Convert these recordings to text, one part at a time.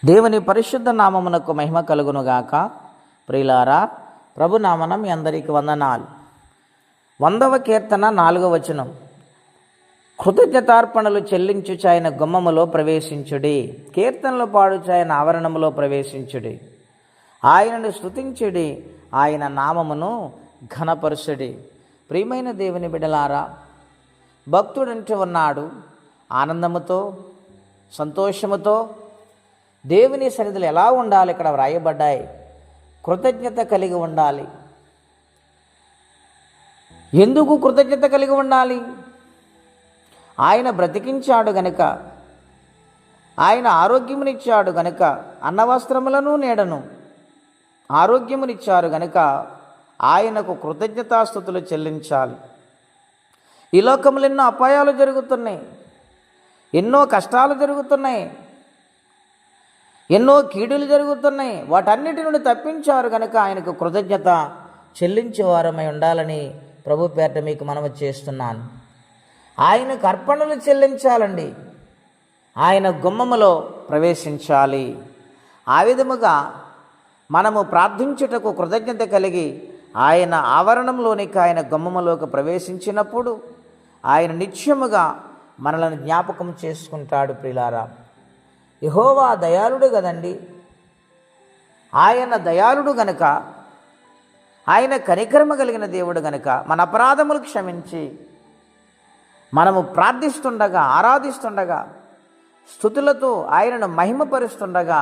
దేవుని పరిశుద్ధ నామమునకు మహిమ కలుగునుగాక. ప్రియులారా, ప్రభు నామన మీ అందరికీ వందనాలు. 100వ కీర్తన 4వ వచనం. కృతజ్ఞతార్పణలు చెల్లించుచు ఆయన గుమ్మములో ప్రవేశించుడి, కీర్తనలు పాడుచు ఆయన ఆవరణములో ప్రవేశించుడి, ఆయనను స్తుతించుడి, ఆయన నామమును ఘనపరుచుడి. ప్రియమైన దేవుని బిడ్డలారా, భక్తుడంటూ ఉన్నాడు ఆనందముతో సంతోషముతో దేవుని సన్నిధిలో ఎలా ఉండాలి? ఇక్కడ వ్రాయబడ్డాయి. కృతజ్ఞత కలిగి ఉండాలి. ఎందుకు కృతజ్ఞత కలిగి ఉండాలి? ఆయన బ్రతికించాడు గనుక, ఆయన ఆరోగ్యమునిచ్చాడు గనుక, అన్నవస్త్రములను నీడను ఆరోగ్యమునిచ్చారు గనుక ఆయనకు కృతజ్ఞతాస్తుతులు చెల్లించాలి. ఈ లోకములో ఎన్నో అపాయాలు జరుగుతున్నాయి, ఎన్నో కష్టాలు జరుగుతున్నాయి, ఎన్నో కీడులు జరుగుతున్నాయి. వాటన్నిటి నుండి తప్పించారు కనుక ఆయనకు కృతజ్ఞత చెల్లించేవారమై ఉండాలని ప్రభు పేరిట మీకు మనవి చేస్తున్నాను. ఆయనకు అర్పణలు చెల్లించాలండి, ఆయన గుమ్మములో ప్రవేశించాలి. ఆ విధముగా మనము ప్రార్థించుటకు కృతజ్ఞత కలిగి ఆయన ఆవరణంలోనికి, ఆయన గుమ్మములోకి ప్రవేశించినప్పుడు ఆయన నిత్యముగా మనలను జ్ఞాపకం చేసుకుంటాడు. ప్రియులారా, యెహోవా దయాళుడు కదండి. ఆయన దయాళుడు గనుక, ఆయన కనికరమ కలిగిన దేవుడు గనుక మన అపరాధములు క్షమించి మనము ప్రార్థిస్తుండగా, ఆరాధిస్తుండగా, స్తుతులతో ఆయనను మహిమపరుస్తుండగా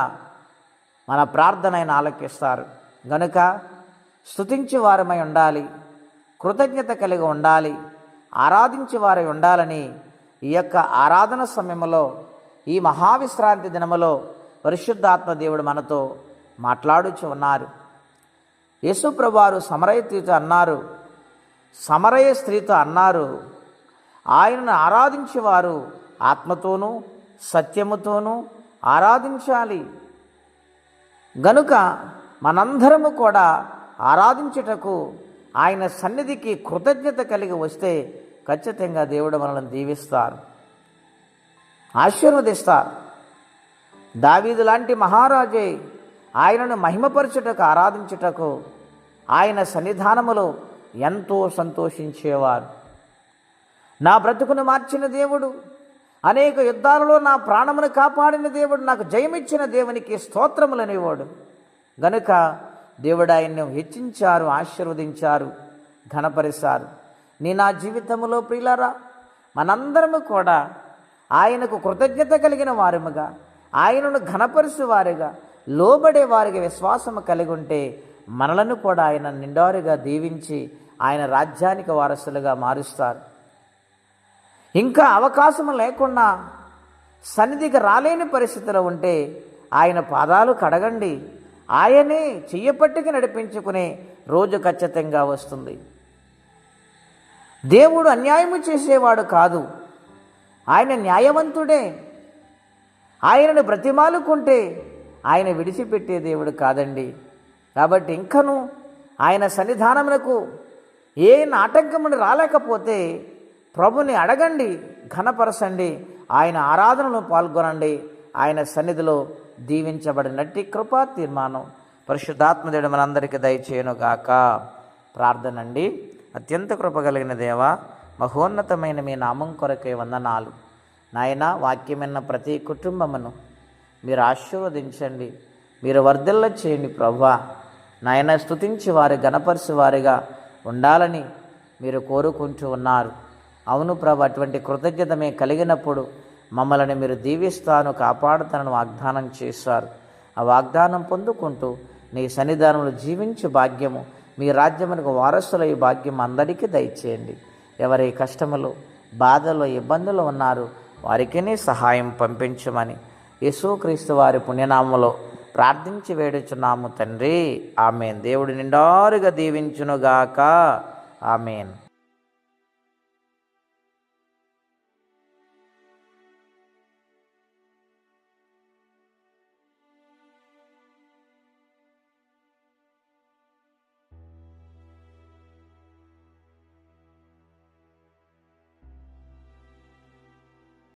మన ప్రార్థన ఆయన ఆలకిస్తారు. గనుక స్తుతించే వారమై ఉండాలి, కృతజ్ఞత కలిగి ఉండాలి, ఆరాధించే వారై ఉండాలని ఈ యొక్క ఆరాధన సమయంలో, ఈ మహావిశ్రాంతి దినములో పరిశుద్ధాత్మ దేవుడు మనతో మాట్లాడుచు ఉన్నారు. యేసు ప్రభువారు సమరయ స్త్రీతో అన్నారు, ఆయనను ఆరాధించేవారు ఆత్మతోనూ సత్యముతోనూ ఆరాధించాలి. గనుక మనందరము కూడా ఆరాధించుటకు ఆయన సన్నిధికి కృతజ్ఞత కలిగి వస్తే ఖచ్చితంగా దేవుడు మనల్ని దీవిస్తారు, ఆశీర్వదిస్తారు. దావీదు లాంటి మహారాజే ఆయనను మహిమపరచుటకు, ఆరాధించుటకు ఆయన సన్నిధానములో ఎంతో సంతోషించేవారు. నా బ్రతుకును మార్చిన దేవుడు, అనేక యుద్ధాలలో నా ప్రాణమును కాపాడిన దేవుడు, నాకు జయమిచ్చిన దేవునికి స్తోత్రములనేవాడు. గనుక దేవుడు ఆయన్ను హెచ్చించారు, ఆశీర్వదించారు, ఘనపరిచారు. నా జీవితంలో ప్రియులారా, మనందరము కూడా ఆయనకు కృతజ్ఞత కలిగిన వారముగా, ఆయనను ఘనపరిచే వారుగా, లోబడే వారికి విశ్వాసము కలిగి ఉంటే మనలను కూడా ఆయన నిండారుగా దీవించి ఆయన రాజ్యానికి వారసులుగా మారుస్తారు. ఇంకా అవకాశం లేకుండా సన్నిధికి రాలేని పరిస్థితిలో ఉంటే ఆయన పాదాలు కడగండి, ఆయనే చెయ్యపట్టుకి నడిపించుకునే రోజు ఖచ్చితంగా వస్తుంది. దేవుడు అన్యాయము చేసేవాడు కాదు, ఆయన న్యాయవంతుడే. ఆయనను బ్రతిమాలుకుంటే ఆయన విడిచిపెట్టే దేవుడు కాదండి. కాబట్టి ఇంకను ఆయన సన్నిధానమునకు ఏ ఆటంకమును రాలేకపోతే ప్రభుని అడగండి, ఘనపరచండి, ఆయన ఆరాధనలో పాల్గొనండి. ఆయన సన్నిధిలో దీవించబడినట్టి కృపా తీర్మానం పరిశుద్ధాత్మదేవుడు మనందరికీ దయచేయునుగాక. ప్రార్థన అండి. అత్యంత కృప కలిగిన దేవా, మహోన్నతమైన మీ నామం కొరకే వందనాలు. నాయన, వాక్యమైన ప్రతి కుటుంబమును మీరు ఆశీర్వదించండి, మీరు వర్ధిల్ల చేయండి ప్రభువా. నాయన, స్తుతించి వారి గణపరిచి వారిగా ఉండాలని మీరు కోరుకుంటూ ఉన్నారు. అవును ప్రభు, అటువంటి కృతజ్ఞత మేము కలిగినప్పుడు మమ్మల్ని మీరు దీవిస్తాను, కాపాడుతానని వాగ్దానం చేశారు. ఆ వాగ్దానం పొందుకుంటూ నీ సన్నిధానంలో జీవించే భాగ్యము, మీ రాజ్యమునకు వారసుల ఈ భాగ్యం అందరికీ దయచేయండి. ఎవరి కష్టములు, బాధలు, ఇబ్బందులు ఉన్నారో వారికినే సహాయం పంపించమని యేసుక్రీస్తు వారి పుణ్యనామములో ప్రార్థించి వేడుచున్నాము తండ్రి. ఆమేన్. దేవుడు నిండారుగా దీవించునుగాక. ఆమేన్.